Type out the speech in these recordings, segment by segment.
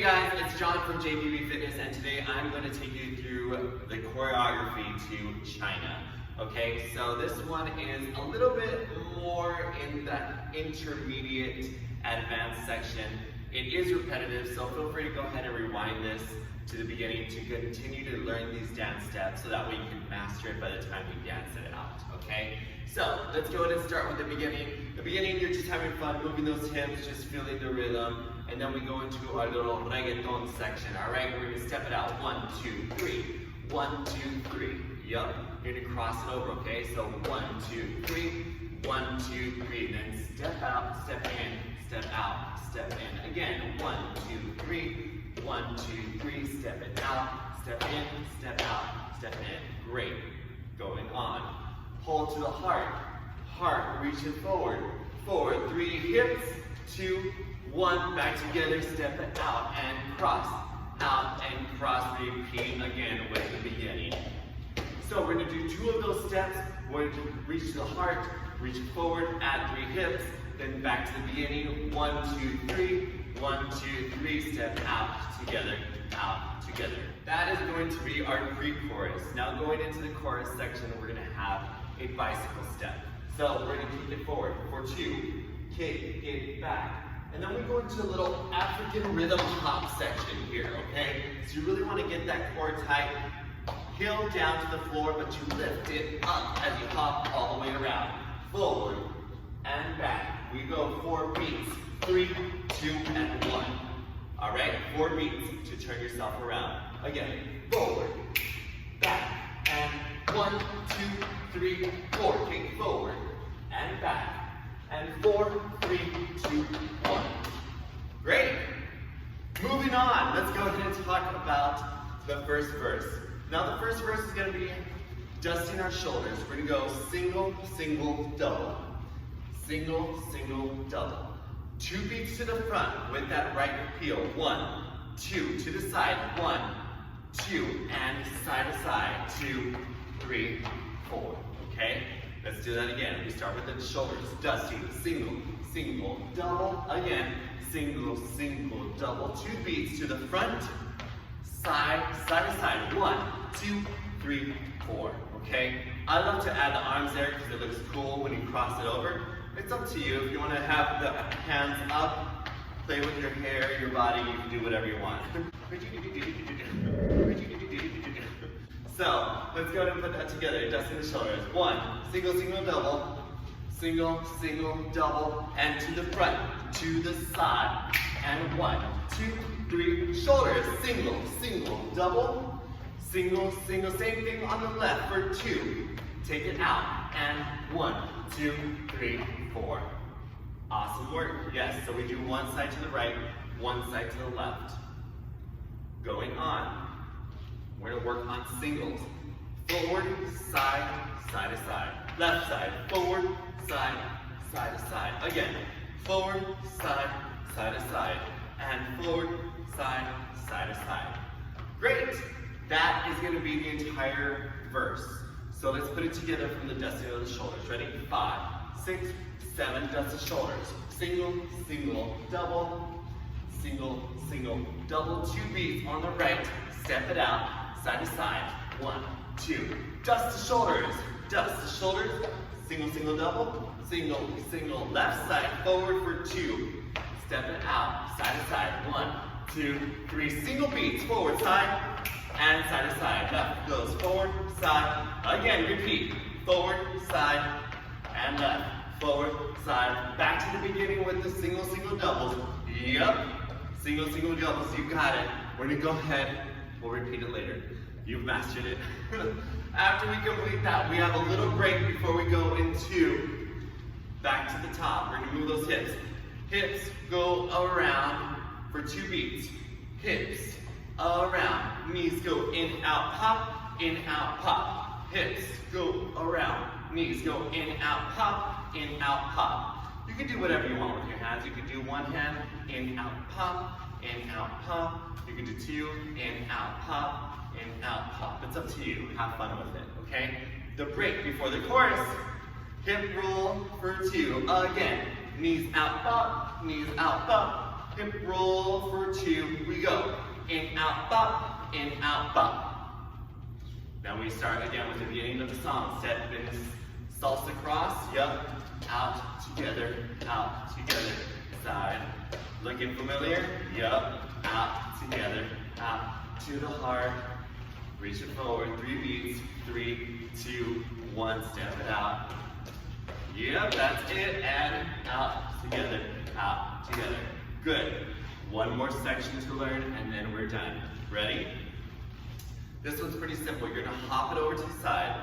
guys, it's John from Jpbfitness, and today I'm going to take you through the choreography to China. Okay, so this one is a little bit more in the intermediate advanced section. It is repetitive, so feel free to go ahead and rewind this to the beginning to continue to learn these dance steps so that way you can master it by the time you dance it out, okay? So, let's go ahead and start with the beginning. The beginning, you're just having fun, moving those hips, just feeling the rhythm, and then we go into our little reggaeton section, all right? We're gonna step it out, 1, 2, 3, 1, 2, 3, yup. You're gonna cross it over, okay? So 1, 2, 3, 1, 2, 3, then step out, step in, step out, step in. Again, 1, 2, 3, 1, 2, 3, step it out, step in, step out, step in. Great. Going on. Hold to the heart, reach it forward, 3 hips, 2, 1, back together, step it out and cross, repeat again with the beginning. So we're going to do 2 of those steps. We're going to reach to the heart, reach it forward, add 3 hips, then back to the beginning, 1, 2, 3, 1, 2, 3, step out, together. That is going to be our pre-chorus. Now going into the chorus section, we're going to have a bicycle step. So we're going to kick it forward for 2, kick it back. And then we go into a little African rhythm hop section here, okay? So you really want to get that core tight, heel down to the floor, but you lift it up as you hop all the way around. Forward and back. We go 4 beats, 3, 2, and 1. All right, 4 beats to turn yourself around. Again, forward, back, and 1, 2, 3, 4. Kick forward and back, and 4, 3, 2, 1. Great. Moving on, let's go ahead and talk about the first verse. Now the first verse is going to be dusting our shoulders. We're going to go single, single, double. Single, single, double. 2 beats to the front with that right heel. 1, 2, to the side. 1, 2, and side to side. 2, 3, 4. Okay? Let's do that again. We start with the shoulders. Dusting. Single, single, double. Again. Single, single, double. 2 beats to the front. Side to side. 1, 2, 3, 4. Okay? I love to add the arms there because it looks cool when you cross it over. It's up to you. If you want to have the hands up, play with your hair, your body, you can do whatever you want. So, let's go ahead and put that together. Dusting the shoulders. 1, single, single, double. Single, single, double. And to the front, to the side. And 1, 2, 3, shoulders. Single, single, double. Single, single. Same thing on the left for 2. Take it out. And 1, 2, 3, 4. Awesome work. Yes, so we do one side to the right, one side to the left. Going on. We're going to work on singles. Forward, side, side to side. Left side, forward, side, side to side. Again, forward, side, side to side. And forward, side, side to side. Great. That is going to be the entire verse. So let's put it together from the dusting of the shoulders. Ready? 5, 6, 7, dust the shoulders. Single, single, double. Single, single, double. 2 beats on the right. Step it out. Side to side. 1, 2. Dust the shoulders. Dust the shoulders. Single, single, double. Single, single, left side. Forward for 2. Step it out. Side to side. 1, 2, 3. Single beats. Forward, side, and side to side. Left goes forward, side. Again, repeat. Forward, side, and left. Forward, side. Back to the beginning with the single, single, doubles. Yep. Single, single, doubles. You got it. We're going to go ahead. We'll repeat it later. You've mastered it. After we complete that, we have a little break before we go into back to the top. We're going to move those hips. Hips go around for 2 beats. Hips around. Knees go in, out, pop, in, out, pop. Hips go around. Knees go in, out, pop, in, out, pop. You can do whatever you want with your hands. You can do one hand, in, out, pop, in, out, pop. You can do 2, in, out, pop, in, out, pop. It's up to you. Have fun with it, okay? The break before the chorus, hip roll for 2. Again, knees out, pop, hip roll for 2. We go. In, out, bop, in, out, bop. Then we start again with the beginning of the song. Step in salsa cross. Yep. Out, together, side. Looking familiar? Yep. Out, together, out to the heart. Reach it forward. 3 beats. 3, 2, 1. Step it out. Yep, that's it. And out, together, Good. One more section to learn, and then we're done. Ready? This one's pretty simple. You're gonna hop it over to the side.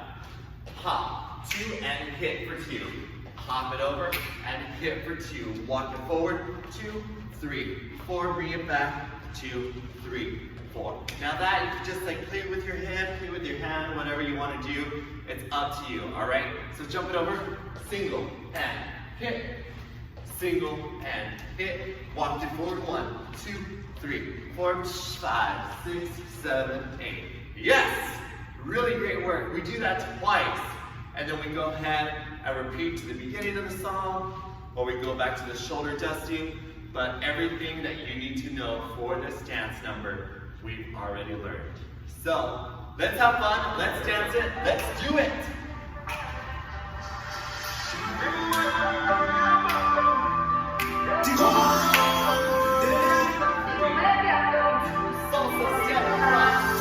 Hop, 2, and hit for 2. Hop it over, and hit for 2. Walk it forward, 2, 3, 4. Bring it back, 2, 3, 4. Now that, you can just like play with your hand, whatever you want to do. It's up to you, all right? So jump it over, single, and hit. Single, and hit. Walk it forward, 1, 2, 3, 4, 5, 6, 7, 8. Yes! Really great work. We do that twice. And then we go ahead and repeat to the beginning of the song, or we go back to the shoulder dusting. But everything that you need to know for this dance number, we've already learned. So, let's have fun, let's dance it, let's do it! Salsa step cross.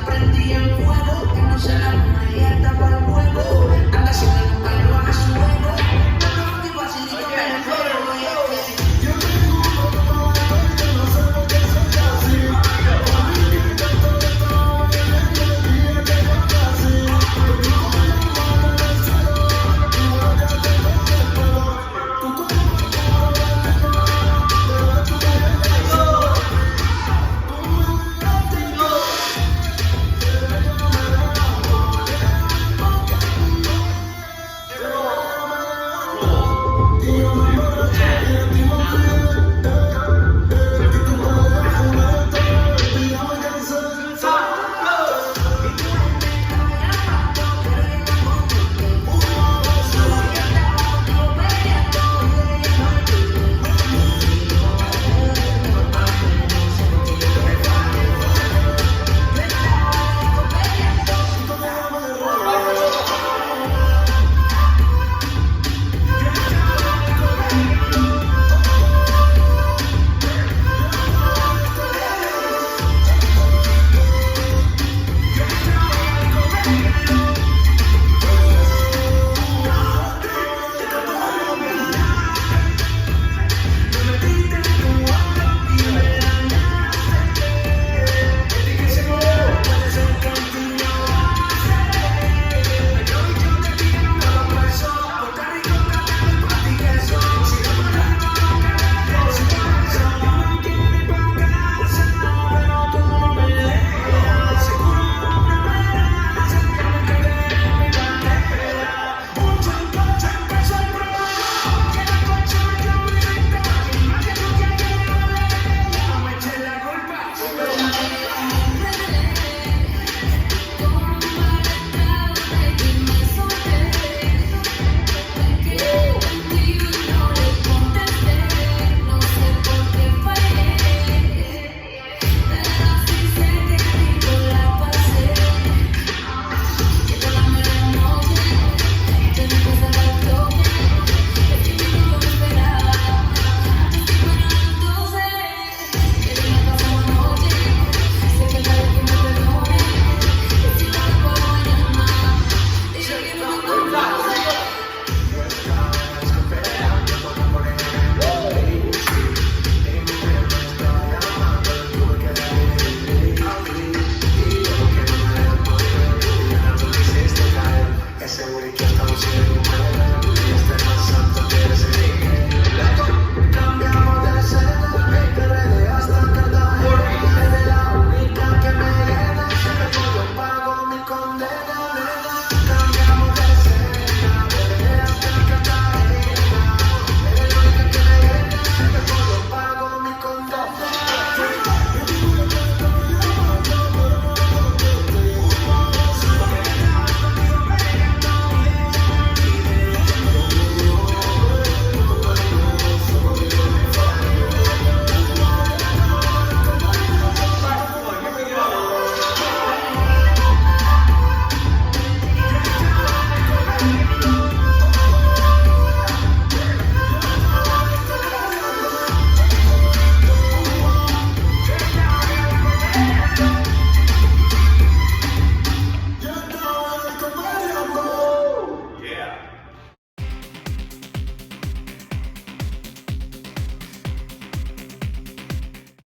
Prendí el fuego que no se la